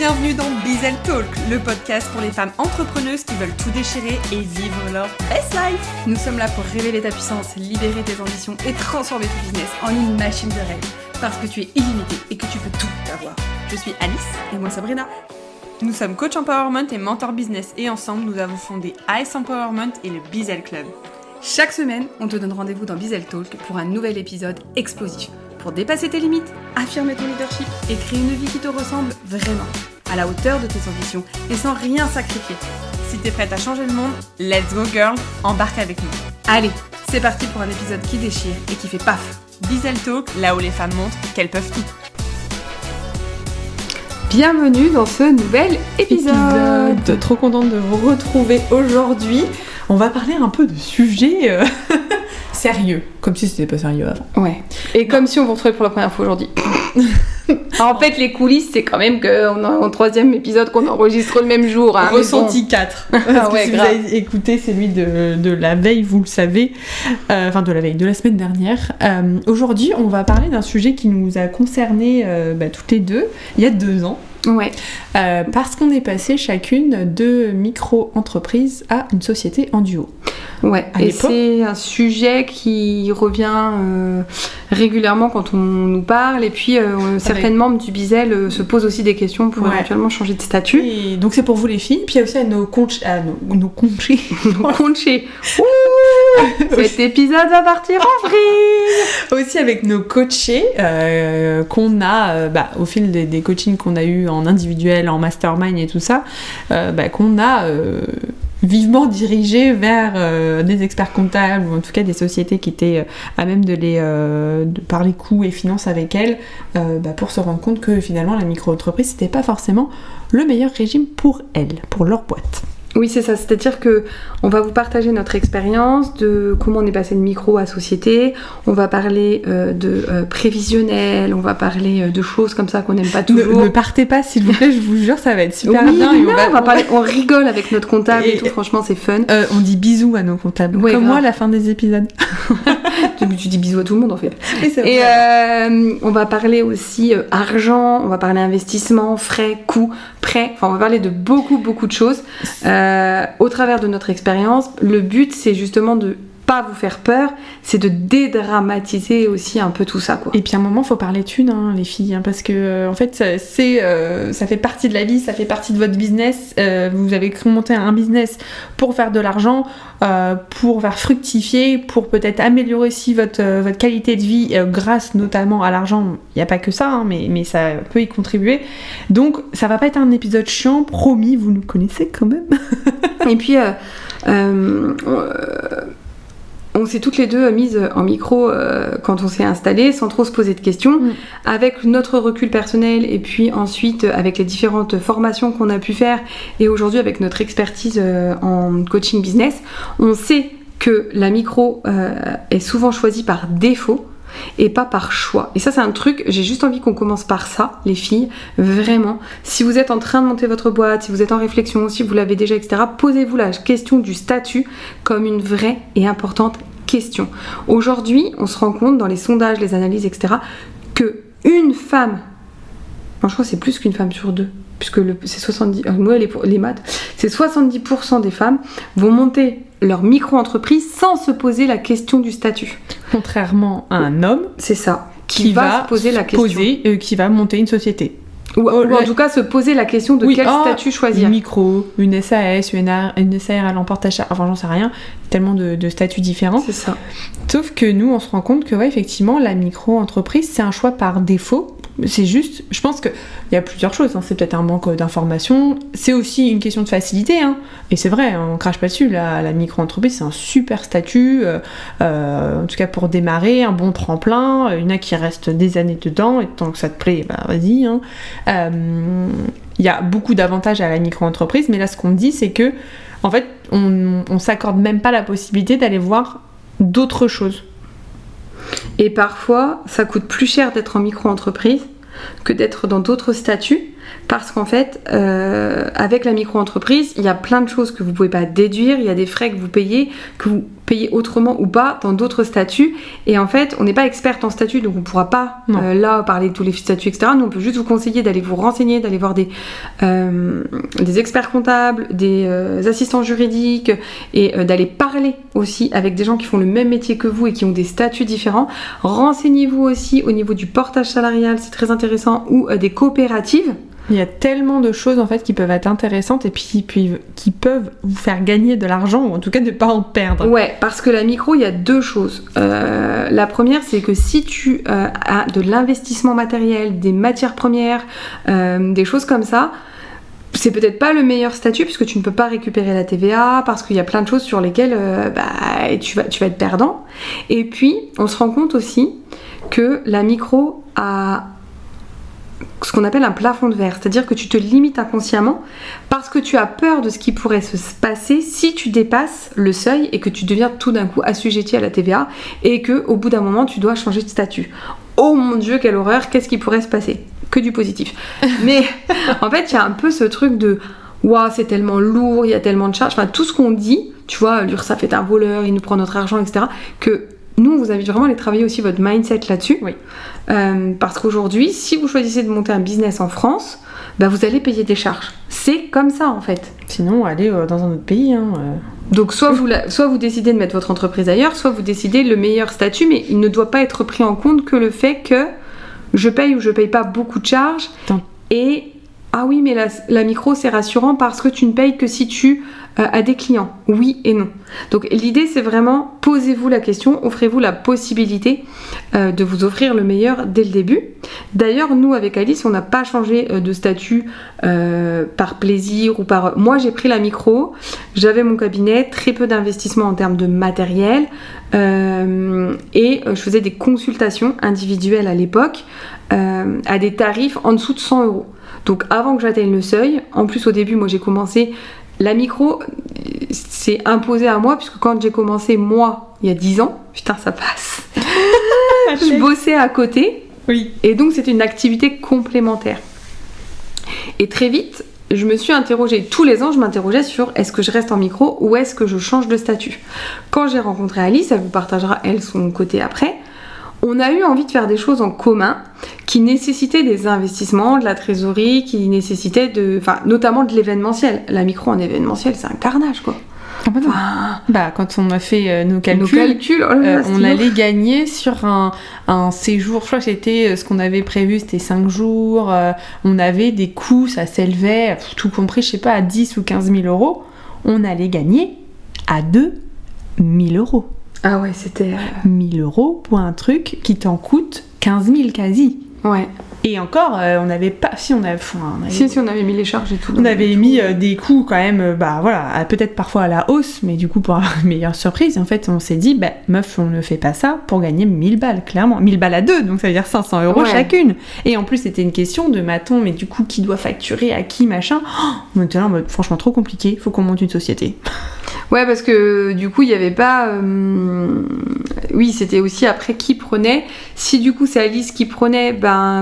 bienvenue dans Bizel Talk, le podcast pour les femmes entrepreneuses qui veulent tout déchirer et vivre leur best life. Nous sommes là pour révéler ta puissance, libérer tes ambitions et transformer ton business en une machine de rêve. Parce que tu es illimité et que tu peux tout avoir. Je suis Alice et moi Sabrina. Nous sommes coach empowerment et mentor business et ensemble nous avons fondé Ice Empowerment et le Bizel Club. Chaque semaine, on te donne rendez-vous dans Bizel Talk pour un nouvel épisode explosif. Pour dépasser tes limites, affirmer ton leadership et créer une vie qui te ressemble vraiment, à la hauteur de tes ambitions et sans rien sacrifier. Si t'es prête à changer le monde, let's go girl, embarque avec nous. Allez, c'est parti pour un épisode qui déchire et qui fait paf. Bizel Talk, là où les femmes montrent qu'elles peuvent tout. Bienvenue dans ce nouvel épisode. Trop contente de vous retrouver aujourd'hui. On va parler un peu de sujets sérieux, comme si c'était pas sérieux avant. Ouais. Et comme si on vous retrouvait pour la première fois aujourd'hui. En fait, les coulisses, c'est quand même qu'on a un troisième épisode qu'on enregistre le même jour. Hein, Ressenti 4. Parce que si vous avez écouté celui de la veille, vous le savez. De la semaine dernière. Aujourd'hui, on va parler d'un sujet qui nous a concernés toutes les deux, il y a 2 ans. Ouais. Parce qu'on est passé chacune de micro-entreprise à une société en duo. Ouais, et c'est un sujet qui revient régulièrement quand on nous parle, et puis certains membres du Bizel se posent aussi des questions pour éventuellement changer de statut. Et donc c'est pour vous les filles, puis il y a aussi nos conchés. Nos conchés. Cet épisode va partir en vrille. Aussi avec nos coachés qu'on a au fil des coachings qu'on a eu en individuel, en mastermind et tout ça, qu'on a vivement dirigé vers des experts comptables ou en tout cas des sociétés qui étaient à même de parler coûts et finances avec elles pour se rendre compte que finalement la micro-entreprise c'était pas forcément le meilleur régime pour elles, pour leur boîte. Oui, c'est ça, c'est-à-dire que on va vous partager notre expérience de comment on est passé de micro à société, on va parler de prévisionnel, on va parler de choses comme ça qu'on n'aime pas toujours. Ne partez pas s'il vous plaît, je vous jure, ça va être super bien. Et on rigole avec notre comptable et tout, franchement c'est fun. On dit bisous à nos comptables, comme grave. Moi à la fin des épisodes. Tu dis bisous à tout le monde en fait. Et on va parler aussi argent, on va parler investissement, frais, coûts, prêts, enfin on va parler de beaucoup de choses. Au travers de notre expérience, le but c'est justement de pas vous faire peur, c'est de dédramatiser aussi un peu tout ça, quoi. Et puis à un moment faut parler thunes, les filles, parce que en fait ça fait partie de la vie, ça fait partie de votre business. Vous avez monté un business pour faire de l'argent, pour faire fructifier, pour peut-être améliorer aussi votre qualité de vie grâce notamment à l'argent. Il n'y a pas que ça, mais ça peut y contribuer. Donc ça va pas être un épisode chiant, promis, vous nous connaissez quand même. Et puis on s'est toutes les deux mises en micro quand on s'est installé, sans trop se poser de questions, avec notre recul personnel et puis ensuite avec les différentes formations qu'on a pu faire et aujourd'hui avec notre expertise en coaching business, on sait que la micro est souvent choisie par défaut et pas par choix. Et ça c'est un truc, j'ai juste envie qu'on commence par ça, les filles, vraiment. Si vous êtes en train de monter votre boîte, si vous êtes en réflexion, si vous l'avez déjà, etc., posez-vous la question du statut comme une vraie et importante question. Aujourd'hui, on se rend compte dans les sondages, les analyses, etc., que une femme, franchement c'est plus qu'une femme sur 2, puisque c'est 70, moi les maths, c'est 70% des femmes vont monter leur micro-entreprise sans se poser la question du statut. Contrairement à un homme, c'est ça, qui va se poser la question. Qui va monter une société. Ou en tout cas se poser la question de quel statut choisir. Une micro, une SAS, une SAR à l'emporte-achat, enfin j'en sais rien, tellement de statuts différents. C'est ça. Sauf que nous on se rend compte que effectivement la micro-entreprise c'est un choix par défaut. C'est juste, je pense qu'il y a plusieurs choses, c'est peut-être un manque d'informations, c'est aussi une question de facilité, et c'est vrai, on crache pas dessus, la micro-entreprise c'est un super statut, en tout cas pour démarrer, un bon tremplin, il y en a qui restent des années dedans, et tant que ça te plaît, vas-y. Il y a beaucoup d'avantages à la micro-entreprise, mais là ce qu'on dit c'est que, en fait, on s'accorde même pas la possibilité d'aller voir d'autres choses. Et parfois, ça coûte plus cher d'être en micro-entreprise que d'être dans d'autres statuts, parce qu'en fait, avec la micro-entreprise, il y a plein de choses que vous pouvez pas déduire, il y a des frais que vous payez payer autrement ou pas dans d'autres statuts. Et en fait, on n'est pas experte en statut, donc on ne pourra pas là parler de tous les statuts, etc. Nous, on peut juste vous conseiller d'aller vous renseigner, d'aller voir des experts comptables, des assistants juridiques et d'aller parler aussi avec des gens qui font le même métier que vous et qui ont des statuts différents. Renseignez-vous aussi au niveau du portage salarial, c'est très intéressant, ou des coopératives. Il y a tellement de choses en fait qui peuvent être intéressantes et puis qui peuvent vous faire gagner de l'argent ou en tout cas ne pas en perdre. Ouais, parce que la micro, il y a deux choses. La première, c'est que si tu as de l'investissement matériel, des matières premières, des choses comme ça, c'est peut-être pas le meilleur statut puisque tu ne peux pas récupérer la TVA, parce qu'il y a plein de choses sur lesquelles tu vas être perdant. Et puis, on se rend compte aussi que la micro a ce qu'on appelle un plafond de verre, c'est-à-dire que tu te limites inconsciemment parce que tu as peur de ce qui pourrait se passer si tu dépasses le seuil et que tu deviens tout d'un coup assujetti à la TVA et que au bout d'un moment tu dois changer de statut. Oh mon Dieu, quelle horreur, qu'est-ce qui pourrait se passer? Que du positif. Mais en fait, il y a un peu ce truc de waouh, c'est tellement lourd, il y a tellement de charges, enfin tout ce qu'on dit, tu vois, l'URSSAF est un voleur, il nous prend notre argent, etc. que nous, on vous invite vraiment à aller travailler aussi votre mindset là-dessus. Oui. Parce qu'aujourd'hui, si vous choisissez de monter un business en France, vous allez payer des charges. C'est comme ça, en fait. Sinon, allez dans un autre pays. Donc, soit vous décidez de mettre votre entreprise ailleurs, soit vous décidez le meilleur statut, mais il ne doit pas être pris en compte que le fait que je paye ou je paye pas beaucoup de charges. Et ah oui, mais la micro, c'est rassurant parce que tu ne payes que si tu as des clients. Oui et non. Donc l'idée, c'est vraiment, posez-vous la question, offrez-vous la possibilité de vous offrir le meilleur dès le début. D'ailleurs, nous, avec Alice, on n'a pas changé de statut par plaisir ou par... Moi, j'ai pris la micro, j'avais mon cabinet, très peu d'investissement en termes de matériel et je faisais des consultations individuelles à l'époque à des tarifs en dessous de 100 €. Donc avant que j'atteigne le seuil, en plus au début, moi j'ai commencé, la micro c'est imposé à moi puisque quand j'ai commencé moi, il y a 10 ans, putain ça passe, je bossais à côté, oui. Et donc c'était une activité complémentaire. Et très vite, je me suis interrogée, tous les ans je m'interrogeais sur est-ce que je reste en micro ou est-ce que je change de statut. Quand j'ai rencontré Alice, elle vous partagera elle son côté après, on a eu envie de faire des choses en commun qui nécessitaient des investissements, de la trésorerie, qui nécessitaient notamment de l'événementiel. La micro en événementiel, c'est un carnage, quoi. Quand on a fait nos calculs, on allait gagner sur un séjour, je crois que c'était ce qu'on avait prévu, c'était 5 jours, on avait des coûts, ça s'élevait, tout compris, je sais pas, à 10 ou 15 000 €, on allait gagner à 2 000 €. Ah ouais, c'était... 1 000 € pour un truc qui t'en coûte 15 000 quasi. Ouais. Et encore, on n'avait pas... Si, on avait mis les charges et tout. On avait mis des coûts quand même, peut-être parfois à la hausse, mais du coup pour avoir une meilleure surprise. Et en fait, on s'est dit, meuf, on ne fait pas ça pour gagner 1000 balles, clairement. 1000 balles à deux, donc ça veut dire 500 € chacune. Et en plus, c'était une question de, mais du coup, qui doit facturer à qui, machin. On était là en mode, franchement, trop compliqué, faut qu'on monte une société. Ouais, parce que du coup, il n'y avait pas... Oui, c'était aussi après qui prenait. Si du coup, c'est Alice qui prenait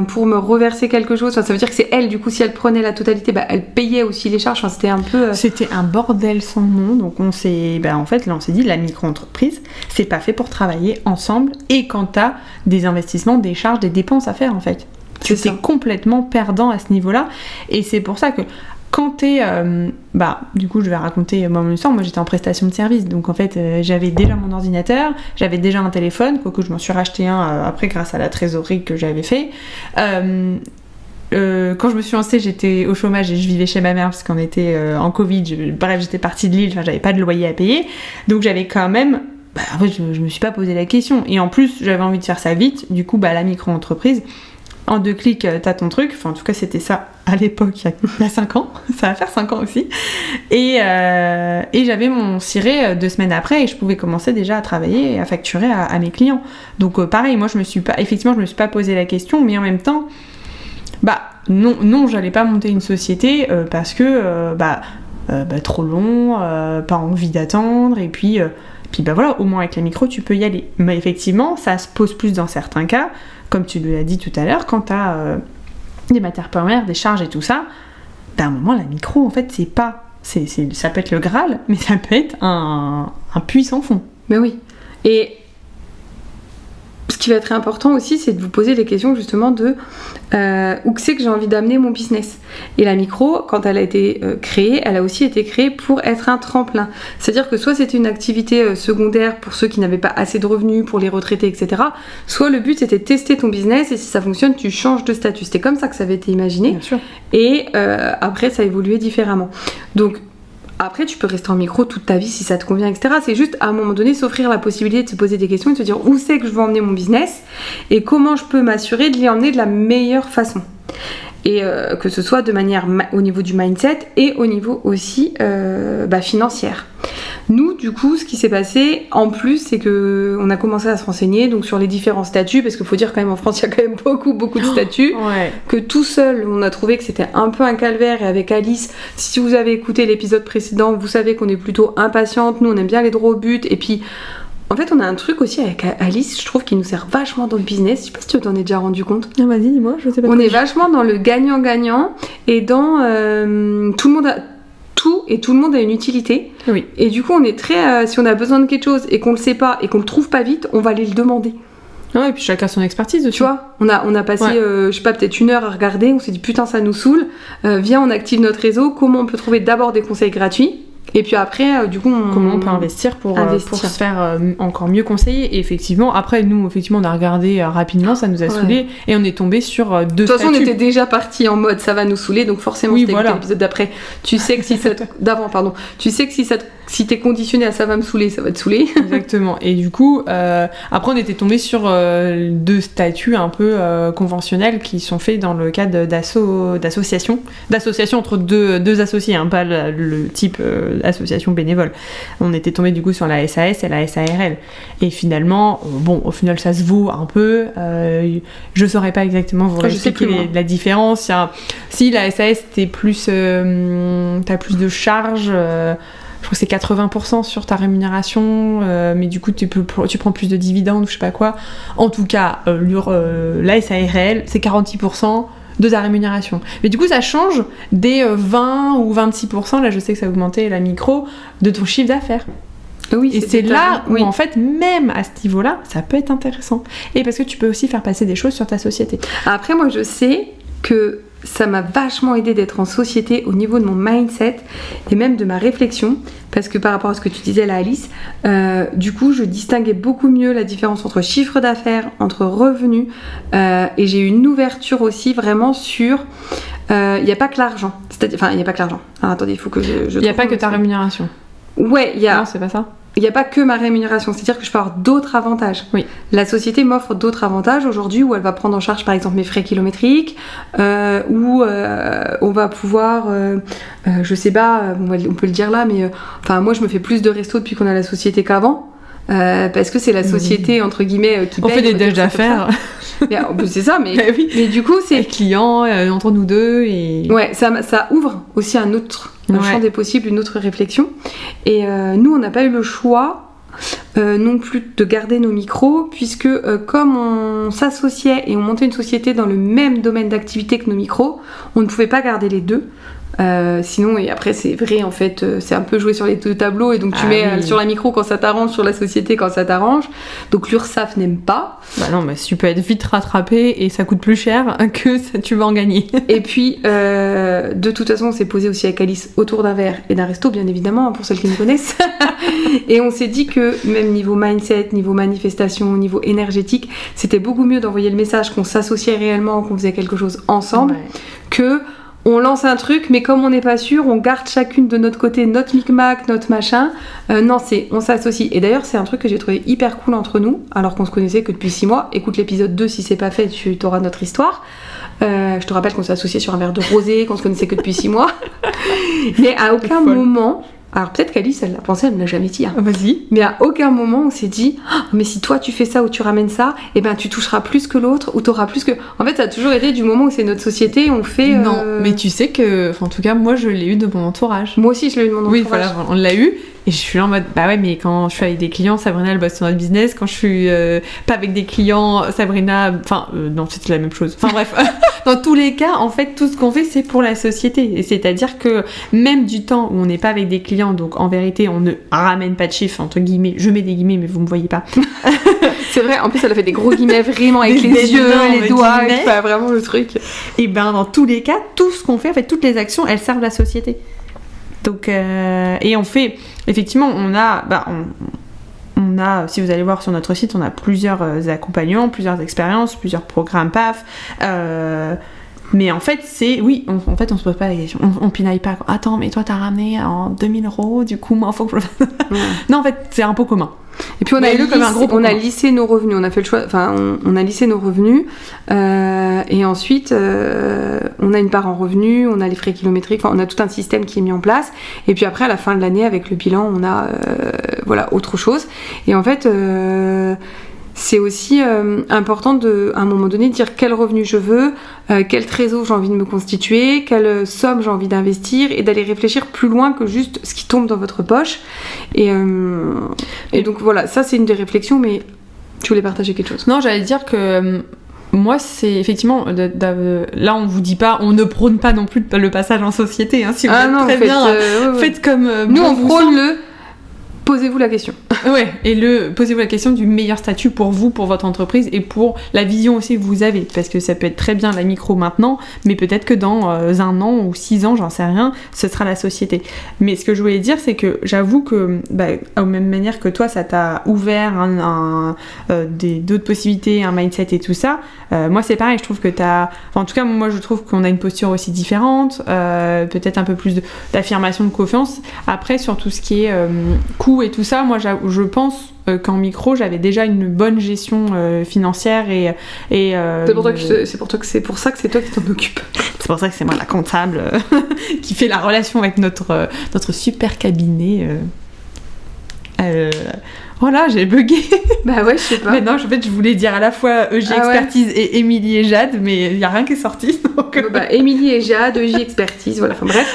pour me reverser quelque chose, ça veut dire que c'est elle, du coup, si elle prenait la totalité, elle payait aussi les charges. C'était un peu... C'était un bordel sans nom. Donc on s'est... en fait, là, on s'est dit, la micro-entreprise, c'est pas fait pour travailler ensemble. Et quand t'as des investissements, des charges, des dépenses à faire, en fait. C'était complètement perdant à ce niveau-là. Et c'est pour ça que... Quand t'es... du coup, je vais raconter mon histoire. Moi, j'étais en prestation de service. Donc, en fait, j'avais déjà mon ordinateur, j'avais déjà un téléphone, quoique je m'en suis racheté un après grâce à la trésorerie que j'avais fait. Quand je me suis lancée, j'étais au chômage et je vivais chez ma mère parce qu'on était en Covid. J'étais partie de l'île, j'avais pas de loyer à payer. Donc, j'avais quand même... en fait, je me suis pas posé la question. Et en plus, j'avais envie de faire ça vite. Du coup, la micro-entreprise... En 2 clics, t'as ton truc. Enfin, en tout cas, c'était ça à l'époque, il y a 5 ans. Ça va faire 5 ans aussi. Et j'avais mon ciré 2 semaines après et je pouvais commencer déjà à travailler et à facturer à mes clients. Donc, pareil, moi, je me suis pas posé la question, mais en même temps, non, j'allais pas monter une société parce que, trop long, pas envie d'attendre, et puis au moins avec la micro, tu peux y aller. Mais effectivement, ça se pose plus dans certains cas. Comme tu l'as dit tout à l'heure, quand tu as des matières premières, des charges et tout ça, à un moment, la micro, en fait, ça peut être le Graal, mais ça peut être un puits sans fond. Mais oui. Et ce qui va être important aussi, c'est de vous poser les questions justement de où que c'est que j'ai envie d'amener mon business. Et la micro, quand elle a été créée, elle a aussi été créée pour être un tremplin. C'est-à-dire que soit c'était une activité secondaire pour ceux qui n'avaient pas assez de revenus, pour les retraités, etc. Soit le but c'était de tester ton business et si ça fonctionne, tu changes de statut. C'était comme ça que ça avait été imaginé. Bien sûr. Et après, ça a évolué différemment. Donc, après, tu peux rester en micro toute ta vie si ça te convient, etc. C'est juste, à un moment donné, s'offrir la possibilité de se poser des questions et de se dire où c'est que je veux emmener mon business et comment je peux m'assurer de l'y emmener de la meilleure façon. Et que ce soit de manière au niveau du mindset et au niveau aussi financière. Nous, du coup, ce qui s'est passé en plus, c'est que on a commencé à se renseigner donc sur les différents statuts, parce qu'il faut dire quand même en France, il y a quand même beaucoup de statuts. Ouais. Que tout seul, on a trouvé que c'était un peu un calvaire. Et avec Alice, si vous avez écouté l'épisode précédent, vous savez qu'on est plutôt impatiente. Nous, on aime bien aller droit au but. Et puis, en fait, on a un truc aussi avec Alice, je trouve, qui nous sert vachement dans le business. Je sais pas si tu t'en es déjà rendu compte. Ah, vas-y, dis-moi, je sais pas. On est vachement dans le gagnant-gagnant et dans tout le monde a tout et tout le monde a une utilité. Oui. Et du coup, on est très si on a besoin de quelque chose et qu'on le sait pas et qu'on le trouve pas vite, on va aller le demander. Ouais, et puis chacun son expertise dessus. Tu vois, on a passé, je sais pas, peut-être 1 heure à regarder. On s'est dit putain, ça nous saoule. Viens, on active notre réseau. Comment on peut trouver d'abord des conseils gratuits? Et puis après, du coup, comment on peut investir pour se faire encore mieux conseiller. Et effectivement, après, nous, on a regardé rapidement, ça nous a saoulé et on est tombé sur 2 statuts. De toute façon, on était déjà parti en mode ça va nous saouler, donc forcément, c'était l'épisode d'après. Tu sais que si ça tu sais que si t'es conditionné à ça va me saouler, ça va te saouler. Exactement. Et du coup, après, on était tombé sur 2 statuts un peu conventionnels qui sont faits dans le cadre d'associations entre deux associés, hein, pas le type association bénévole. On était tombé du coup sur la SAS et la SARL. Et finalement, au final, ça se vaut un peu. Je saurais pas exactement vous expliquer la différence. Si la SAS, t'as plus de charges. Je crois que c'est 80% sur ta rémunération, mais du coup tu prends plus de dividendes ou je sais pas quoi. En tout cas, la SARL, c'est 46% de ta rémunération. Mais du coup, ça change des 20 ou 26%, là je sais que ça a augmenté la micro, de ton chiffre d'affaires. Oui, et c'est là où en fait, même à ce niveau-là, ça peut être intéressant. Et parce que tu peux aussi faire passer des choses sur ta société. Après, moi je sais que ça m'a vachement aidé d'être en société au niveau de mon mindset et même de ma réflexion, parce que par rapport à ce que tu disais là, Alice, du coup je distinguais beaucoup mieux la différence entre chiffre d'affaires, entre revenus, et j'ai eu une ouverture aussi vraiment sur il n'y a pas que l'argent, il n'y a pas que l'argent. Alors, attendez, il faut que je il n'y a pas que ta rémunération. Ouais, il y a... Non, c'est pas ça. Il n'y a pas que ma rémunération, c'est-à-dire que je peux avoir d'autres avantages. Oui. La société m'offre d'autres avantages aujourd'hui où elle va prendre en charge par exemple mes frais kilométriques, où on va pouvoir, je sais pas, on peut le dire là, mais moi je me fais plus de restos depuis qu'on a la société qu'avant. Parce que c'est la société entre guillemets qui paye. On fait des déj d'affaires. C'est ça, mais, oui. Mais du coup c'est... Les clients, entre nous deux et... Ouais, ça ouvre aussi un champ des possibles, une autre réflexion. Et nous, on n'a pas eu le choix non plus de garder nos micros, puisque comme on s'associait et on montait une société dans le même domaine d'activité que nos micros, on ne pouvait pas garder les deux. Sinon, et après c'est vrai en fait, c'est un peu jouer sur les 2 tableaux et donc tu mets sur la micro quand ça t'arrange, sur la société quand ça t'arrange. Donc l'URSSAF n'aime pas. Bah non, mais tu peux être vite rattrapé et ça coûte plus cher que ça, tu vas en gagner. Et puis de toute façon on s'est posé aussi avec Alice autour d'un verre et d'un resto bien évidemment pour celles qui me connaissent. Et on s'est dit que même niveau mindset, niveau manifestation, niveau énergétique, c'était beaucoup mieux d'envoyer le message qu'on s'associait réellement, qu'on faisait quelque chose ensemble, que on lance un truc, mais comme on n'est pas sûr, on garde chacune de notre côté notre micmac, notre machin. Non, on s'associe. Et d'ailleurs, c'est un truc que j'ai trouvé hyper cool entre nous, alors qu'on se connaissait que depuis 6 mois. Écoute l'épisode 2 si c'est pas fait, tu auras notre histoire. Je te rappelle qu'on s'est associés sur un verre de rosé, qu'on se connaissait que depuis 6 mois. Mais à aucun moment... Alors peut-être qu'Alice, elle l'a pensé, elle me l'a jamais dit. Hein. Vas-y. Mais à aucun moment on s'est dit mais si toi tu fais ça ou tu ramènes ça, et ben tu toucheras plus que l'autre ou t'auras plus que... En fait ça a toujours été du moment où c'est notre société, on fait... Non, mais tu sais que... en tout cas moi je l'ai eu de mon entourage. Moi aussi je l'ai eu de mon entourage. Oui, voilà, on l'a eu. Et je suis là en mode, bah ouais, mais quand je suis avec des clients, Sabrina, elle bosse sur notre business. Quand je suis pas avec des clients, Sabrina... Enfin, non, c'était la même chose. Enfin bref, dans tous les cas, en fait, tout ce qu'on fait, c'est pour la société. Et c'est-à-dire que même du temps où on n'est pas avec des clients, donc en vérité, on ne ramène pas de chiffres, entre guillemets. Je mets des guillemets, mais vous me voyez pas. C'est vrai, en plus, elle a fait des gros guillemets vraiment avec les yeux, les doigts, enfin, vraiment le truc. Et ben, dans tous les cas, tout ce qu'on fait, en fait, toutes les actions, elles servent la société. Donc, et on fait, effectivement, on a, si vous allez voir sur notre site, on a plusieurs accompagnements, plusieurs expériences, plusieurs programmes PAF. Mais en fait, en fait, on se pose pas la question. On pinaille pas. Attends, mais toi, t'as ramené en 2000 €, du coup, moi, faut que je... Non, en fait, c'est un pot commun. Et puis on a lissé nos revenus, on a fait le choix, enfin on a lissé nos revenus et ensuite on a une part en revenus, on a les frais kilométriques, on a tout un système qui est mis en place et puis après à la fin de l'année avec le bilan on a autre chose et en fait c'est aussi important de, à un moment donné, dire quel revenu je veux, quel trésor j'ai envie de me constituer, quelle somme j'ai envie d'investir et d'aller réfléchir plus loin que juste ce qui tombe dans votre poche. Et donc voilà, ça c'est une des réflexions, mais tu voulais partager quelque chose? Non, j'allais dire que moi c'est effectivement, là on vous dit pas, on ne prône pas non plus le passage en société, hein, si vous êtes très bien, faites comme... Nous on prône posez-vous la question. Ouais, et posez-vous la question du meilleur statut pour vous, pour votre entreprise et pour la vision aussi que vous avez. Parce que ça peut être très bien la micro maintenant, mais peut-être que dans 1 an ou 6 ans, j'en sais rien, ce sera la société. Mais ce que je voulais dire, c'est que j'avoue que, à même manière que toi, ça t'a ouvert d'autres possibilités, un mindset et tout ça, moi c'est pareil, je trouve que en tout cas, moi je trouve qu'on a une posture aussi différente, peut-être un peu plus d'affirmation, de confiance. Après, sur tout ce qui est coût et tout ça, moi je pense qu'en micro j'avais déjà une bonne gestion financière et c'est pour ça que c'est toi qui t'en occupes. C'est pour ça que c'est moi la comptable qui fait la relation avec notre super cabinet. Voilà, j'ai bugué. Bah ouais, je sais pas. Mais non, en fait, je voulais dire à la fois EJ Expertise et Émilie et Jade, mais il n'y a rien qui est sorti. Donc... Émilie et Jade, EJ Expertise, voilà, enfin bref.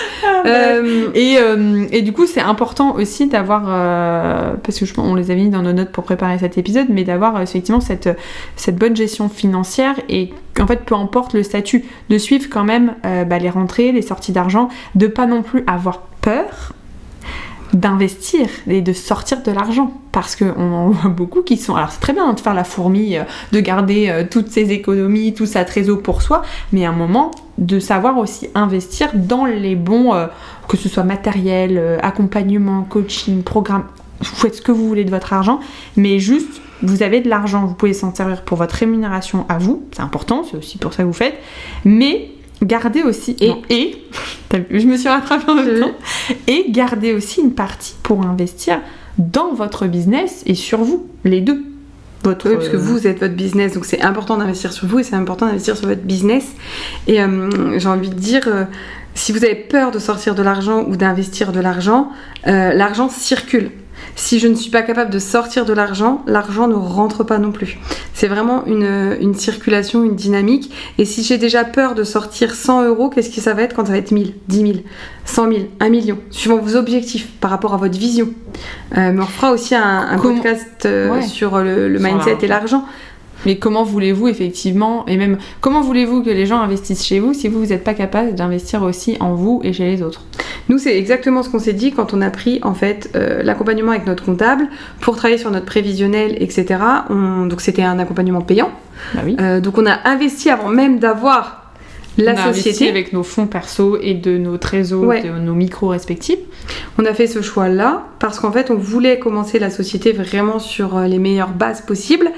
Et du coup, c'est important aussi d'avoir, parce que on les avait mis dans nos notes pour préparer cet épisode, mais d'avoir effectivement cette bonne gestion financière et en fait, peu importe le statut, de suivre quand même les rentrées, les sorties d'argent, de pas non plus avoir peur d'investir et de sortir de l'argent parce qu'on en voit beaucoup qui sont... Alors c'est très bien de faire la fourmi, de garder toutes ses économies, tout sa trésor pour soi, mais à un moment de savoir aussi investir dans les bons, que ce soit matériel, accompagnement, coaching, programme, vous faites ce que vous voulez de votre argent, mais juste vous avez de l'argent, vous pouvez s'en servir pour votre rémunération à vous, c'est important, c'est aussi pour ça que vous faites, mais gardez aussi je me suis rattrapée en même temps, et gardez aussi une partie pour investir dans votre business et sur vous, les deux. Oui, parce que vous êtes votre business, donc c'est important d'investir sur vous et c'est important d'investir sur votre business. Et j'ai envie de dire, si vous avez peur de sortir de l'argent ou d'investir de l'argent, l'argent circule. Si je ne suis pas capable de sortir de l'argent, l'argent ne rentre pas non plus. C'est vraiment une circulation, une dynamique. Et si j'ai déjà peur de sortir 100 €, qu'est-ce que ça va être quand ça va être 1000, 10 000, 100 000, 1 million, suivant vos objectifs par rapport à votre vision. Mais on fera aussi un podcast sur le mindset et l'argent. Mais comment voulez-vous effectivement, et même comment voulez-vous que les gens investissent chez vous si vous n'êtes pas capable d'investir aussi en vous et chez les autres? Nous, c'est exactement ce qu'on s'est dit quand on a pris en fait l'accompagnement avec notre comptable pour travailler sur notre prévisionnel, etc. Donc c'était un accompagnement payant. Bah oui. Donc on a investi avant même d'avoir la société. Investi avec nos fonds perso et de nos trésors, de nos micros respectifs. On a fait ce choix-là parce qu'en fait on voulait commencer la société vraiment sur les meilleures bases possibles.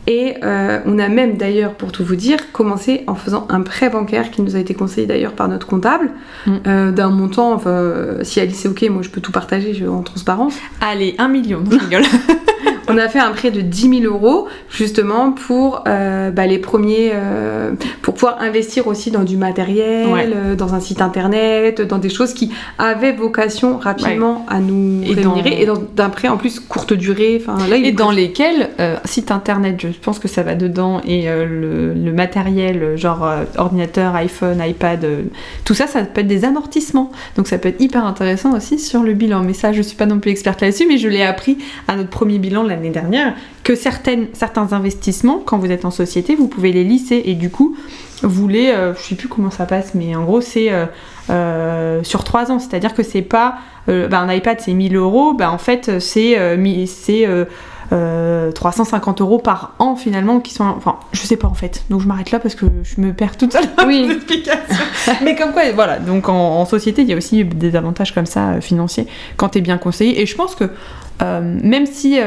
Et on a même d'ailleurs, pour tout vous dire, commencé en faisant un prêt bancaire qui nous a été conseillé d'ailleurs par notre comptable, d'un montant, enfin si Alice est ok, moi je peux tout partager en transparence. Allez, 1 million, je rigole. On a fait un prêt de 10 000 € justement pour les premiers, pour pouvoir investir aussi dans du matériel, dans un site internet, dans des choses qui avaient vocation rapidement à nous rémunérer et d'un prêt en plus courte durée. Là, dans lesquels site internet, je pense que ça va dedans, et le matériel, genre ordinateur, iPhone, iPad, tout ça, ça peut être des amortissements. Donc ça peut être hyper intéressant aussi sur le bilan. Mais ça, je suis pas non plus experte là-dessus, mais je l'ai appris à notre premier bilan l'année dernière, que certains investissements, quand vous êtes en société, vous pouvez les lisser, et du coup, vous les, je sais plus comment ça passe, mais en gros, c'est sur 3 ans. C'est-à-dire que c'est pas, un iPad, c'est 1 000 €, en fait, c'est 350 € par an finalement qui sont, je sais pas en fait, donc je m'arrête là parce que je me perds toute seule dans les explications. Mais comme quoi, voilà, donc en société il y a aussi des avantages comme ça financiers quand t'es bien conseillé, et je pense que même si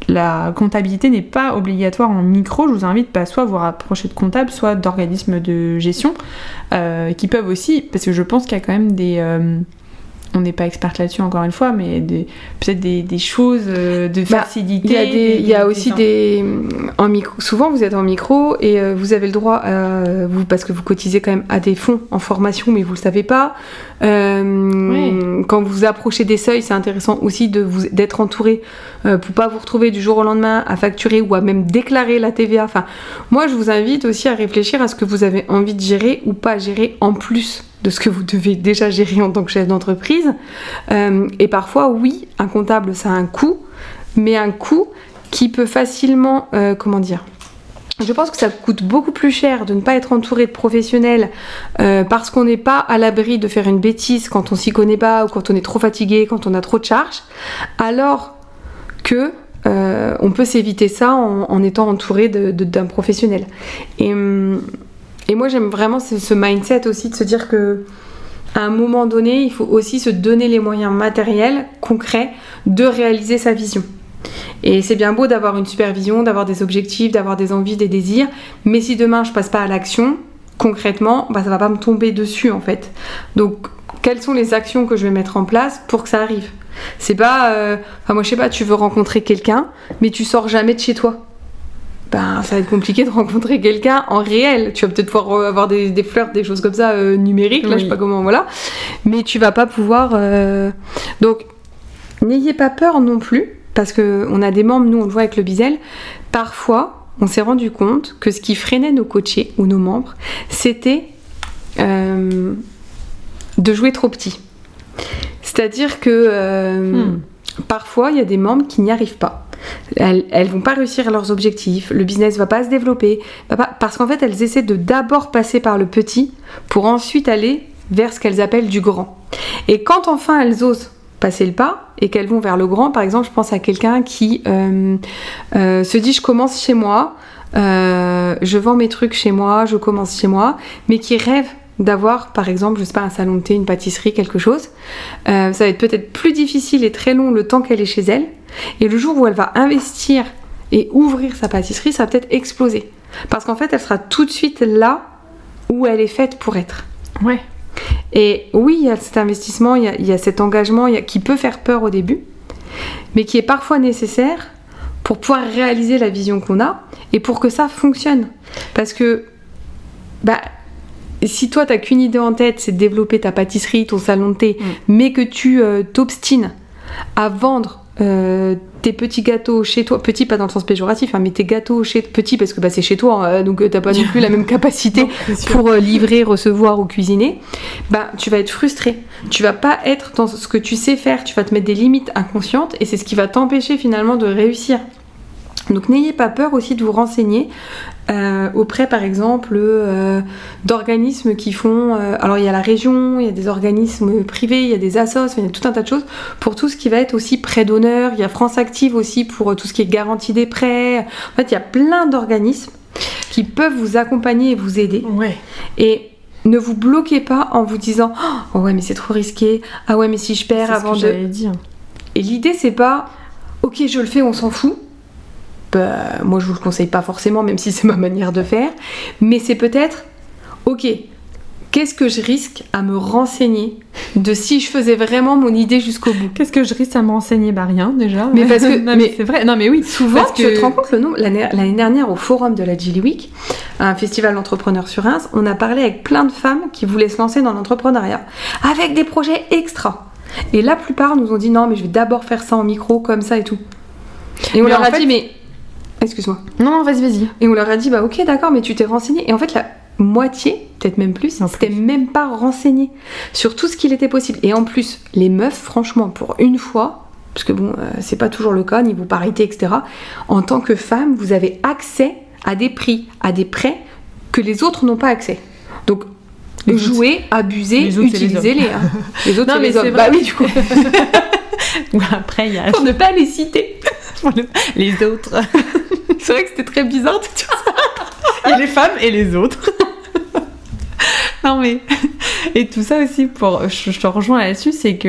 la comptabilité n'est pas obligatoire en micro, je vous invite soit à vous rapprocher de comptables, soit d'organismes de gestion qui peuvent aussi, parce que je pense qu'il y a quand même des on n'est pas experte là-dessus encore une fois, mais peut-être des choses de facilité. Il y a aussi en micro. Souvent, vous êtes en micro et vous avez le droit, parce que vous cotisez quand même à des fonds en formation, mais vous le savez pas. Quand vous approchez des seuils, c'est intéressant aussi d'être entouré pour pas vous retrouver du jour au lendemain à facturer ou à même déclarer la TVA. Moi, je vous invite aussi à réfléchir à ce que vous avez envie de gérer ou pas gérer en plus de ce que vous devez déjà gérer en tant que chef d'entreprise. Et parfois, oui, un comptable, ça a un coût, mais un coût qui peut facilement... Je pense que ça coûte beaucoup plus cher de ne pas être entouré de professionnels parce qu'on n'est pas à l'abri de faire une bêtise quand on s'y connaît pas, ou quand on est trop fatigué, quand on a trop de charges, alors que on peut s'éviter ça en étant entouré d'un professionnel. Et moi, j'aime vraiment ce mindset aussi de se dire que à un moment donné, il faut aussi se donner les moyens matériels, concrets, de réaliser sa vision. Et c'est bien beau d'avoir une supervision, d'avoir des objectifs, d'avoir des envies, des désirs, mais si demain je passe pas à l'action, concrètement, ça va pas me tomber dessus en fait. Donc, quelles sont les actions que je vais mettre en place pour que ça arrive ? C'est pas, moi je sais pas, tu veux rencontrer quelqu'un, mais tu sors jamais de chez toi. Ça va être compliqué de rencontrer quelqu'un en réel. Tu vas peut-être pouvoir avoir des flirts, des choses comme ça numériques, là, je sais pas comment, voilà. Mais tu vas pas pouvoir... Donc, n'ayez pas peur non plus, parce qu'on a des membres, nous on le voit avec le Bizel, parfois, on s'est rendu compte que ce qui freinait nos coachés ou nos membres, c'était de jouer trop petit. C'est-à-dire que parfois, il y a des membres qui n'y arrivent pas. Elles vont pas réussir leurs objectifs, le business va pas se développer, parce qu'en fait elles essaient de d'abord passer par le petit pour ensuite aller vers ce qu'elles appellent du grand. Et quand enfin elles osent passer le pas et qu'elles vont vers le grand, par exemple je pense à quelqu'un qui se dit je commence chez moi, je vends mes trucs chez moi, je commence chez moi, mais qui rêve d'avoir par exemple, je sais pas, un salon de thé, une pâtisserie, quelque chose. Ça va être peut-être plus difficile et très long le temps qu'elle est chez elle. Et le jour où elle va investir et ouvrir sa pâtisserie, ça va peut-être exploser. Parce qu'en fait, elle sera tout de suite là où elle est faite pour être. Ouais. Et oui, il y a cet investissement, il y a cet engagement qui peut faire peur au début, mais qui est parfois nécessaire pour pouvoir réaliser la vision qu'on a et pour que ça fonctionne. Parce que, si toi, t'as qu'une idée en tête, c'est de développer ta pâtisserie, ton salon de thé, mais que tu t'obstines à vendre tes petits gâteaux chez toi, petits pas dans le sens péjoratif, mais tes gâteaux petits parce que c'est chez toi, donc t'as pas non plus la même capacité pour livrer, recevoir ou cuisiner, tu vas être frustré. Tu vas pas être dans ce que tu sais faire, tu vas te mettre des limites inconscientes et c'est ce qui va t'empêcher finalement de réussir. Donc n'ayez pas peur aussi de vous renseigner auprès par exemple d'organismes qui font... alors il y a la région, il y a des organismes privés, il y a des assos, il y a tout un tas de choses pour tout ce qui va être aussi prêt d'honneur, il y a France Active aussi pour tout ce qui est garantie des prêts. En fait il y a plein d'organismes qui peuvent vous accompagner et vous aider. Ouais. Et ne vous bloquez pas en vous disant « Oh ouais mais c'est trop risqué, ah ouais mais si je perds avant de... » j'allais dire. Et l'idée c'est pas « Ok je le fais, on s'en fout ». Moi je vous le conseille pas forcément, même si c'est ma manière de faire, mais c'est peut-être ok, qu'est-ce que je risque à me renseigner de si je faisais vraiment mon idée jusqu'au bout. Qu'est-ce que je risque à me renseigner? Bah rien déjà. Mais parce que non, mais c'est vrai. Non mais oui. Souvent, parce tu te rends compte le nombre. L'année dernière, au forum de la Gilly Week, un festival d'entrepreneurs sur Reims, on a parlé avec plein de femmes qui voulaient se lancer dans l'entrepreneuriat avec des projets extra. Et la plupart nous ont dit non, mais je vais d'abord faire ça en micro, comme ça et tout. Et on leur a dit mais excuse-moi. Non, vas-y. Et on leur a dit bah ok d'accord, mais tu t'es renseigné. Et en fait la moitié, peut-être même plus, c'était même pas renseigné sur tout ce qu'il était possible. Et en plus, les meufs, franchement, pour une fois, parce que bon, c'est pas toujours le cas, niveau parité, etc. En tant que femme, vous avez accès à des prix, à des prêts que les autres n'ont pas accès. Donc, jouez, abusez, utilisez-les. Hein. Les autres, c'est les hommes. Bah oui, du coup. Après, il y a... Pour ne pas les citer. Les autres. C'est vrai que c'était très bizarre de dire ça. Il y a les femmes et les autres. Non mais... Et tout ça aussi, je te rejoins là-dessus, c'est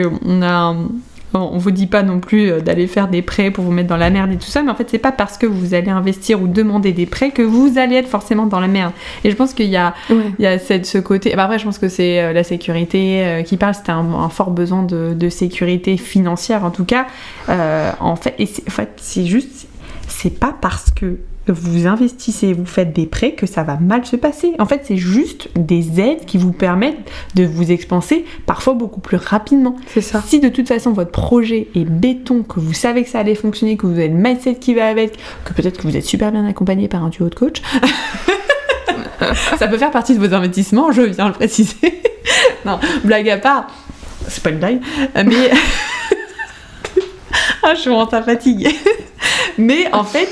on vous dit pas non plus d'aller faire des prêts pour vous mettre dans la merde et tout ça, mais en fait c'est pas parce que vous allez investir ou demander des prêts que vous allez être forcément dans la merde. Et je pense qu'il y a, ce côté... Après je pense que c'est la sécurité qui parle, c'était un fort besoin de sécurité financière en tout cas. En fait c'est juste... C'est pas parce que vous investissez, vous faites des prêts que ça va mal se passer. En fait, c'est juste des aides qui vous permettent de vous expanser parfois beaucoup plus rapidement. C'est ça. Si de toute façon votre projet est béton, que vous savez que ça allait fonctionner, que vous avez le mindset qui va avec, que peut-être que vous êtes super bien accompagné par un duo de coach, ça peut faire partie de vos investissements, je viens le préciser. Non, blague à part, c'est pas une blague, mais... je suis vraiment à fatigue. Mais en fait,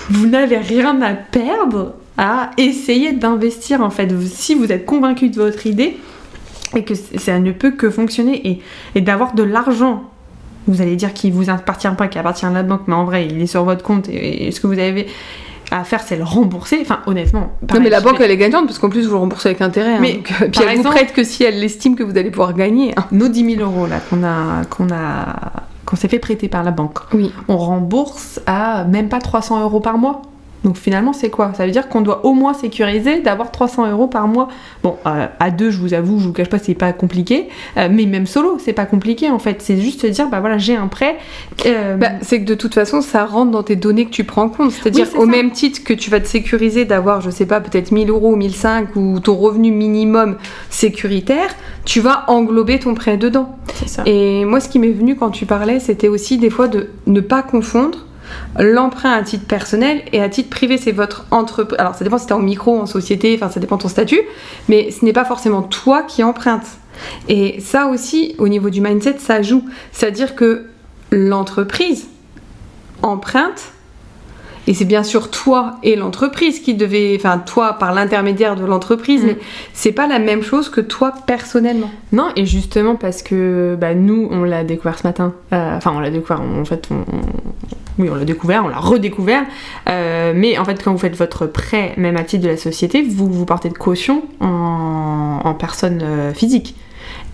vous n'avez rien à perdre à essayer d'investir en fait. Si vous êtes convaincu de votre idée et que ça ne peut que fonctionner et d'avoir de l'argent, vous allez dire qu'il vous appartient pas, qu'il appartient à la banque, mais en vrai il est sur votre compte et ce que vous avez à faire c'est le rembourser. Enfin honnêtement. Pareil, non mais la banque elle est gagnante parce qu'en plus vous le remboursez avec intérêt. Mais donc, puis elle vous prête que si elle estime que vous allez pouvoir gagner. Hein. Nos 10 000 € là qu'on s'est fait prêter par la banque, oui. On rembourse à même pas 300 € par mois. Donc finalement, c'est quoi? Ça veut dire qu'on doit au moins sécuriser d'avoir 300 € par mois. Bon, à deux, je vous cache pas, c'est pas compliqué. Mais même solo, c'est pas compliqué en fait. C'est juste se dire, bah voilà, j'ai un prêt. C'est que de toute façon, ça rentre dans tes données que tu prends en compte. C'est-à-dire au même titre que tu vas te sécuriser d'avoir, je sais pas, peut-être 1 000 €, 1 500 ou ton revenu minimum sécuritaire, tu vas englober ton prêt dedans. C'est ça. Et moi, ce qui m'est venu quand tu parlais, c'était aussi des fois de ne pas confondre l'emprunt à titre personnel et à titre privé. C'est votre entreprise. Alors ça dépend si t'es en micro, en société, enfin ça dépend de ton statut, mais ce n'est pas forcément toi qui empruntes. Et ça aussi, au niveau du mindset, ça joue. C'est-à-dire que l'entreprise emprunte, et c'est bien sûr toi et l'entreprise qui devait, enfin toi par l'intermédiaire de l'entreprise, mais c'est pas la même chose que toi personnellement. Non, et justement parce que nous on l'a découvert ce matin. Enfin on l'a découvert, en fait oui, on l'a découvert, on l'a redécouvert. Mais en fait, quand vous faites votre prêt, même à titre de la société, vous portez de caution en personne physique.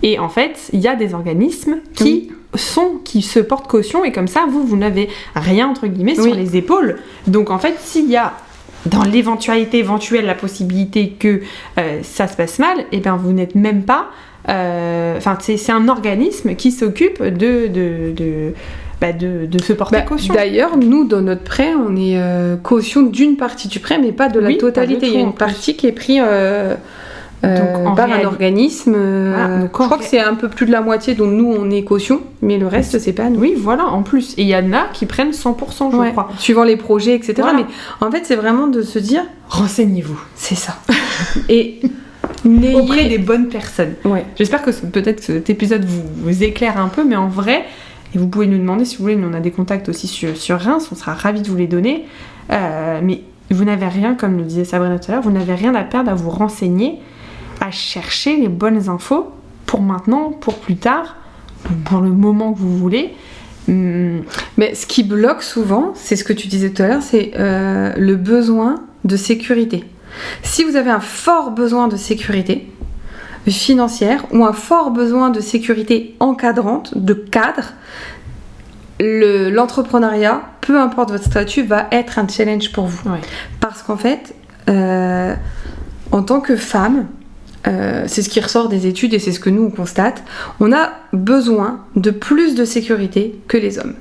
Et en fait, il y a des organismes qui se portent caution, et comme ça, vous n'avez rien, entre guillemets, sur les épaules. Donc en fait, s'il y a dans l'éventualité éventuelle la possibilité que ça se passe mal, et bien vous n'êtes même pas... c'est un organisme qui s'occupe de se porter caution. D'ailleurs, nous, dans notre prêt, on est caution d'une partie du prêt, mais pas de la totalité. Il y a une partie qui est prise par un organisme. Je crois que c'est un peu plus de la moitié dont nous, on est caution, mais le reste, c'est pas nous. Oui, voilà, en plus. Et il y en a qui prennent 100%, je crois. Suivant les projets, etc. Voilà. Mais en fait, c'est vraiment de se dire... Renseignez-vous. C'est ça. Et... auprès des bonnes personnes. Ouais. J'espère que peut-être cet épisode vous éclaire un peu, mais en vrai... Et vous pouvez nous demander si vous voulez, nous on a des contacts aussi sur Reims, on sera ravis de vous les donner. Mais vous n'avez rien, comme le disait Sabrina tout à l'heure, vous n'avez rien à perdre à vous renseigner, à chercher les bonnes infos pour maintenant, pour plus tard, pour le moment que vous voulez. Mais ce qui bloque souvent, c'est ce que tu disais tout à l'heure, c'est le besoin de sécurité. Si vous avez un fort besoin de sécurité financière ou un fort besoin de sécurité encadrante, de cadre, l'entrepreneuriat, peu importe votre statut, va être un challenge pour vous. Ouais. Parce qu'en fait, en tant que femme, c'est ce qui ressort des études et c'est ce que nous on constate, on a besoin de plus de sécurité que les hommes.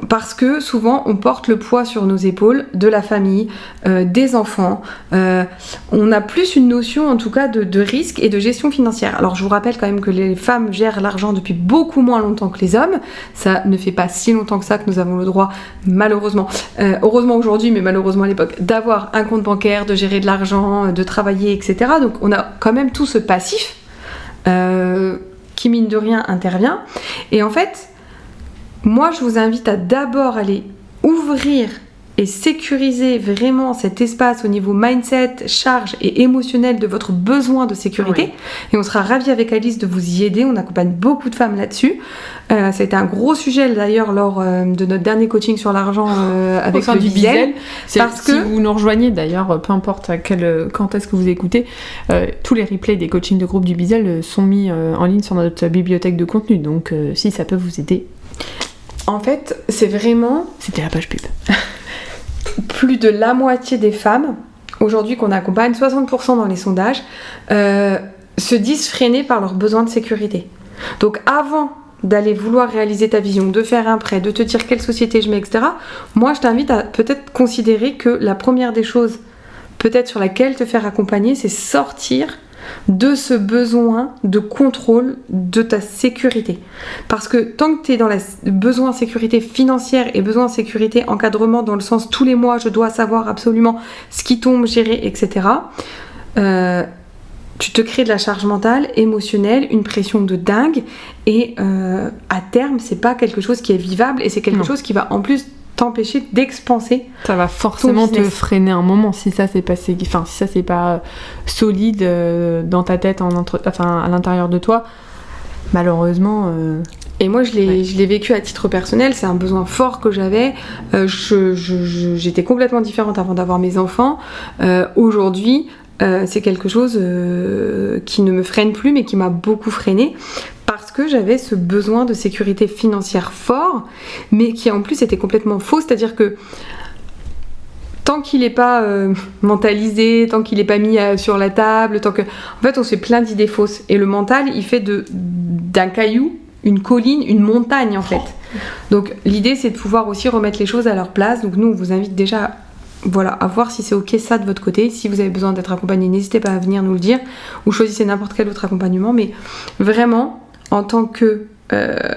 Parce que souvent on porte le poids sur nos épaules de la famille, des enfants, on a plus une notion en tout cas de risque et de gestion financière. Alors je vous rappelle quand même que les femmes gèrent l'argent depuis beaucoup moins longtemps que les hommes, ça ne fait pas si longtemps que ça que nous avons le droit malheureusement, heureusement aujourd'hui mais malheureusement à l'époque, d'avoir un compte bancaire, de gérer de l'argent, de travailler etc. Donc on a quand même tout ce passif qui mine de rien intervient et en fait moi, je vous invite à d'abord aller ouvrir et sécuriser vraiment cet espace au niveau mindset, charge et émotionnel de votre besoin de sécurité. Oui. Et on sera ravis avec Alice de vous y aider. On accompagne beaucoup de femmes là-dessus. Ça a été un gros sujet d'ailleurs lors de notre dernier coaching sur l'argent avec le Bizel. Parce que si vous nous rejoignez d'ailleurs, peu importe quand est-ce que vous écoutez, tous les replays des coachings de groupe du Bizel sont mis en ligne sur notre bibliothèque de contenu. Donc si ça peut vous aider. En fait, c'est vraiment... C'était la page pub. Plus de la moitié des femmes, aujourd'hui qu'on accompagne, 60% dans les sondages, se disent freinées par leurs besoins de sécurité. Donc avant d'aller vouloir réaliser ta vision, de faire un prêt, de te dire quelle société je mets, etc., moi je t'invite à peut-être considérer que la première des choses, peut-être sur laquelle te faire accompagner, c'est sortir de ce besoin de contrôle de ta sécurité. Parce que tant que tu es dans le besoin de sécurité financière et besoin de sécurité encadrement dans le sens tous les mois je dois savoir absolument ce qui tombe, gérer, etc., tu te crées de la charge mentale, émotionnelle, une pression de dingue et à terme c'est pas quelque chose qui est vivable et c'est quelque chose qui va en plus t'empêcher d'expanser. Ça va forcément te freiner un moment si ça c'est pas solide dans ta tête à l'intérieur de toi. Malheureusement. Et moi je l'ai vécu à titre personnel, c'est un besoin fort que j'avais. J'étais complètement différente avant d'avoir mes enfants. Aujourd'hui, c'est quelque chose qui ne me freine plus mais qui m'a beaucoup freinée. Parce que j'avais ce besoin de sécurité financière fort, mais qui en plus était complètement faux, c'est-à-dire que tant qu'il n'est pas mentalisé, tant qu'il n'est pas mis sur la table, en fait on se fait plein d'idées fausses. Et le mental, il fait d'un caillou une colline, une montagne en fait. Donc l'idée c'est de pouvoir aussi remettre les choses à leur place. Donc nous on vous invite déjà à voir si c'est ok ça de votre côté. Si vous avez besoin d'être accompagné, n'hésitez pas à venir nous le dire ou choisissez n'importe quel autre accompagnement, mais vraiment en tant que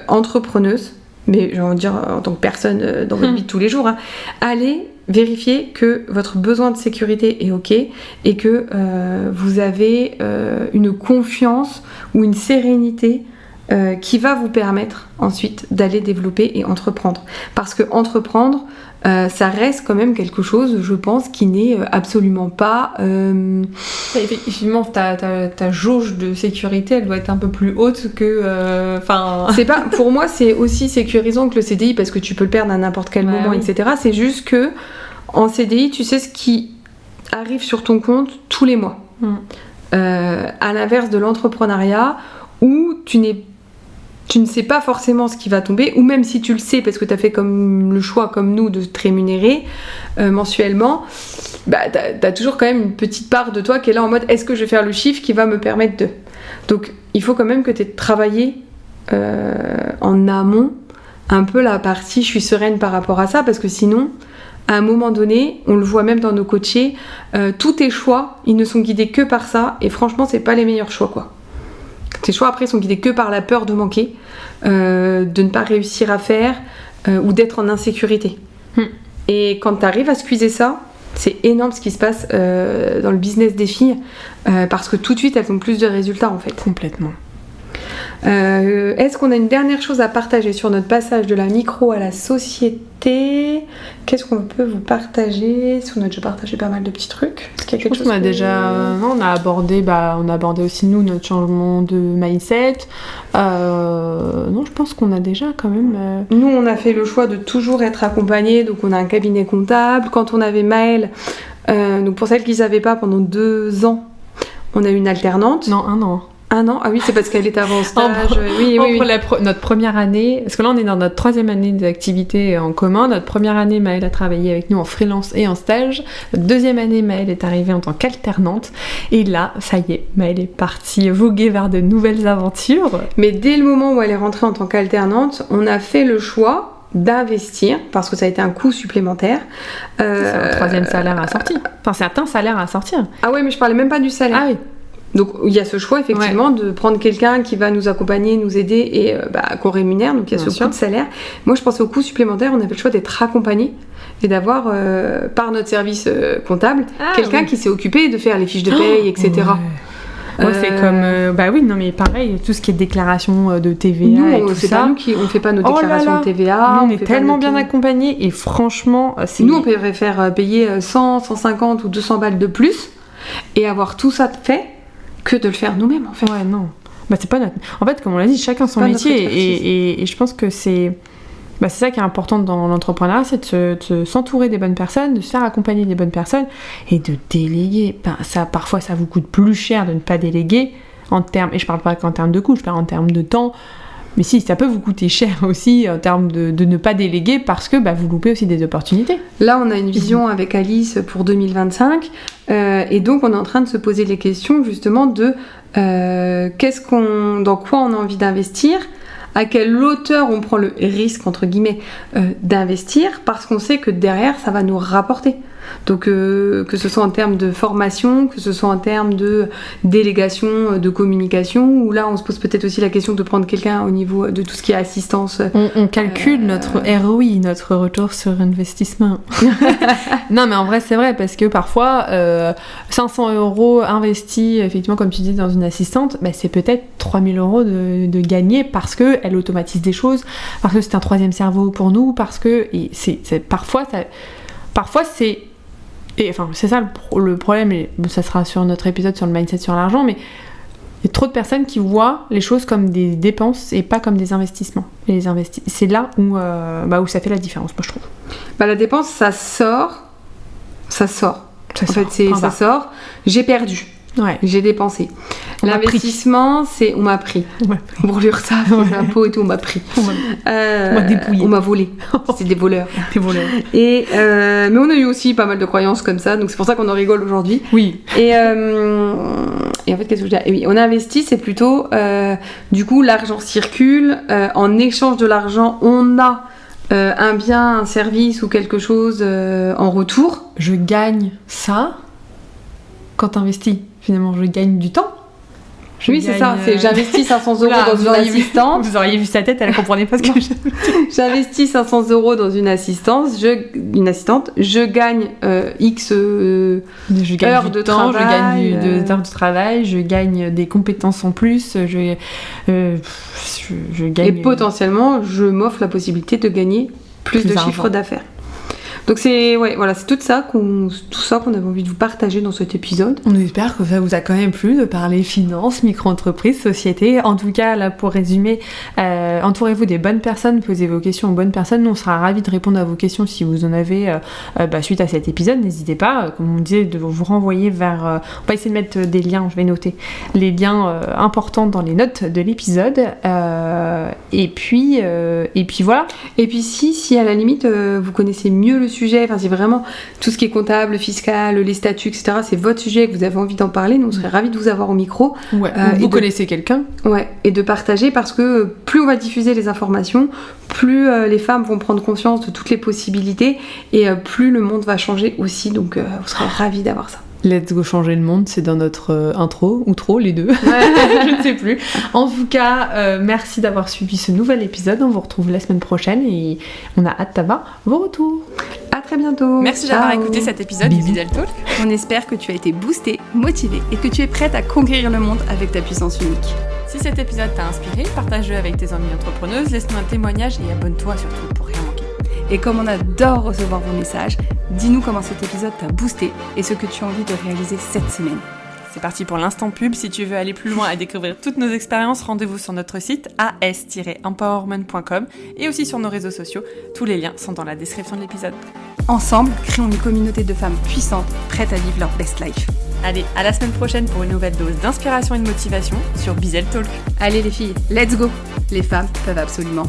entrepreneuse, mais j'ai envie de dire en tant que personne dans votre vie de tous les jours, allez vérifier que votre besoin de sécurité est ok et que vous avez une confiance ou une sérénité qui va vous permettre ensuite d'aller développer et entreprendre. Parce que entreprendre, ça reste quand même quelque chose, je pense, qui n'est absolument pas... Effectivement, ta jauge de sécurité, elle doit être un peu plus haute que... C'est pas, pour moi, c'est aussi sécurisant que le CDI, parce que tu peux le perdre à n'importe quel moment, oui. etc. C'est juste que en CDI, tu sais ce qui arrive sur ton compte tous les mois. À l'inverse de l'entrepreneuriat, où tu ne sais pas forcément ce qui va tomber, ou même si tu le sais parce que tu as fait comme le choix comme nous de te rémunérer mensuellement, t'as toujours quand même une petite part de toi qui est là en mode est-ce que je vais faire le chiffre qui va me permettre de... Donc il faut quand même que tu aies travaillé en amont un peu la partie je suis sereine par rapport à ça, parce que sinon à un moment donné, on le voit même dans nos coachés, tous tes choix ils ne sont guidés que par ça, et franchement c'est pas les meilleurs choix quoi. Tes choix après sont guidés que par la peur de manquer, de ne pas réussir à faire ou d'être en insécurité. Et quand tu arrives à squeezer ça, c'est énorme ce qui se passe dans le business des filles, parce que tout de suite elles ont plus de résultats en fait. Complètement. Est-ce qu'on a une dernière chose à partager sur notre passage de la micro à la société? Qu'est-ce qu'on peut vous partager? Sur notre, j'ai partagé pas mal de petits trucs. Est-ce qu'il y a quelque chose qu'on a déjà... Non, on a abordé aussi nous notre changement de mindset. Non, je pense qu'on a déjà quand même... Nous, on a fait le choix de toujours être accompagnés, donc on a un cabinet comptable. Quand on avait Maëlle, donc pour celles qui ne savaient pas, pendant 2 ans, on a eu une alternante. Non, 1 an. 1 an. Ah oui, c'est parce qu'elle était avant stage. Notre première année, parce que là on est dans notre 3e année d'activité en commun. Notre première année, Maëlle a travaillé avec nous en freelance et en stage. Notre 2e année, Maëlle est arrivée en tant qu'alternante. Et là, ça y est, Maëlle est partie voguer vers de nouvelles aventures. Mais dès le moment où elle est rentrée en tant qu'alternante, on a fait le choix d'investir, parce que ça a été un coût supplémentaire. C'est un 3e salaire à sortir. Enfin, c'est un salaire à sortir. Ah ouais, mais je parlais même pas du salaire. Ah oui. Donc il y a ce choix effectivement de prendre quelqu'un qui va nous accompagner, nous aider et qu'on rémunère, donc il y a coût de salaire. Moi je pensais au coût supplémentaire, on avait le choix d'être accompagné et d'avoir par notre service comptable quelqu'un qui s'est occupé de faire les fiches de paye, etc. Ouais. Moi, c'est comme... non, mais pareil, tout ce qui est déclaration de TVA nous, et tout ça. Pas nous qui on fait pas nos déclarations de TVA. Nous, on est tellement bien accompagnés et franchement... Nous, on pourrait faire payer 100, 150 ou 200 balles de plus et avoir tout ça fait que de le faire nous-mêmes, en fait. Ouais, non. C'est pas notre... En fait, comme on l'a dit, chacun son métier et je pense que c'est ça qui est important dans l'entrepreneuriat, c'est de s'entourer des bonnes personnes, de se faire accompagner des bonnes personnes et de déléguer. Parfois, ça vous coûte plus cher de ne pas déléguer en termes, et je parle pas qu'en termes de coût, je parle en termes de temps. Mais si, ça peut vous coûter cher aussi en termes de ne pas déléguer parce que vous loupez aussi des opportunités. Là, on a une vision avec Alice pour 2025 et donc on est en train de se poser les questions justement de dans quoi on a envie d'investir, à quelle hauteur on prend le risque, entre guillemets, d'investir, parce qu'on sait que derrière, ça va nous rapporter. Donc que ce soit en termes de formation, que ce soit en termes de délégation, de communication, où là on se pose peut-être aussi la question de prendre quelqu'un au niveau de tout ce qui est assistance. On calcule notre ROI, notre retour sur investissement. Non mais en vrai c'est vrai, parce que parfois 500 € investis, effectivement comme tu dis, dans une assistante, c'est peut-être 3000 € de gagner parce qu'elle automatise des choses, parce que c'est un 3e cerveau pour nous, parce que parfois c'est... Et enfin, c'est ça le problème, et ça sera sur notre épisode sur le mindset sur l'argent, mais il y a trop de personnes qui voient les choses comme des dépenses et pas comme des investissements. Et c'est là où ça fait la différence, moi je trouve. La dépense, ça sort. Ça sort. J'ai perdu. Ouais. J'ai dépensé. L'investissement, c'est on m'a pris. Pour l'URSSAF, les impôts et tout, on m'a pris. On m'a dépouillé. On m'a volé. C'est des voleurs. Des voleurs. Et mais on a eu aussi pas mal de croyances comme ça, donc c'est pour ça qu'on en rigole aujourd'hui. Oui. Et en fait, qu'est-ce que je dis ? Oui, on investit, c'est plutôt du coup l'argent circule. En échange de l'argent, on a un bien, un service ou quelque chose en retour. Je gagne ça quand t'investis. Finalement, je gagne du temps. C'est ça. J'investis 500 € dans une assistante. Vous auriez vu sa tête, elle ne comprenait pas ce que j'investis 500 € dans une assistante. Je gagne X heures de temps, travail. Je gagne des heures de travail, je gagne des compétences en plus, je gagne... Et potentiellement, je m'offre la possibilité de gagner plus de chiffre d'affaires. Donc c'est tout ça qu'on avait envie de vous partager dans cet épisode. On espère que ça vous a quand même plu de parler finance, micro-entreprise, société. En tout cas, là pour résumer, entourez-vous des bonnes personnes, posez vos questions aux bonnes personnes. Nous, on sera ravis de répondre à vos questions si vous en avez suite à cet épisode. N'hésitez pas, comme on disait, de vous renvoyer vers... on va essayer de mettre des liens, je vais noter les liens importants dans les notes de l'épisode. Et puis voilà. Et puis si à la limite vous connaissez mieux le sujet, enfin si vraiment tout ce qui est comptable, fiscal, les statuts, etc., c'est votre sujet et que vous avez envie d'en parler, nous on serait ravis de vous avoir au micro. Vous connaissez quelqu'un. Et de partager, parce que plus on va diffuser les informations, plus les femmes vont prendre conscience de toutes les possibilités et plus le monde va changer aussi, donc vous serez ravis d'avoir ça. Let's go changer le monde, c'est dans notre intro, ou trop, les deux, je ne sais plus. En tout cas, merci d'avoir suivi ce nouvel épisode, on vous retrouve la semaine prochaine et on a hâte d'avoir vos retours. À très bientôt. Merci d'avoir écouté cet épisode du Lidl Talk. On espère que tu as été boosté, motivé et que tu es prête à conquérir le monde avec ta puissance unique. Si cet épisode t'a inspiré, partage-le avec tes amies entrepreneuses, laisse-nous un témoignage et abonne-toi surtout pour rien manquer. Et comme on adore recevoir vos messages, dis-nous comment cet épisode t'a boosté et ce que tu as envie de réaliser cette semaine. C'est parti pour l'instant pub. Si tu veux aller plus loin et découvrir toutes nos expériences, rendez-vous sur notre site as-empowerment.com et aussi sur nos réseaux sociaux. Tous les liens sont dans la description de l'épisode. Ensemble, créons une communauté de femmes puissantes, prêtes à vivre leur best life. Allez, à la semaine prochaine pour une nouvelle dose d'inspiration et de motivation sur Bizel Talk. Allez les filles, let's go. Les femmes peuvent absolument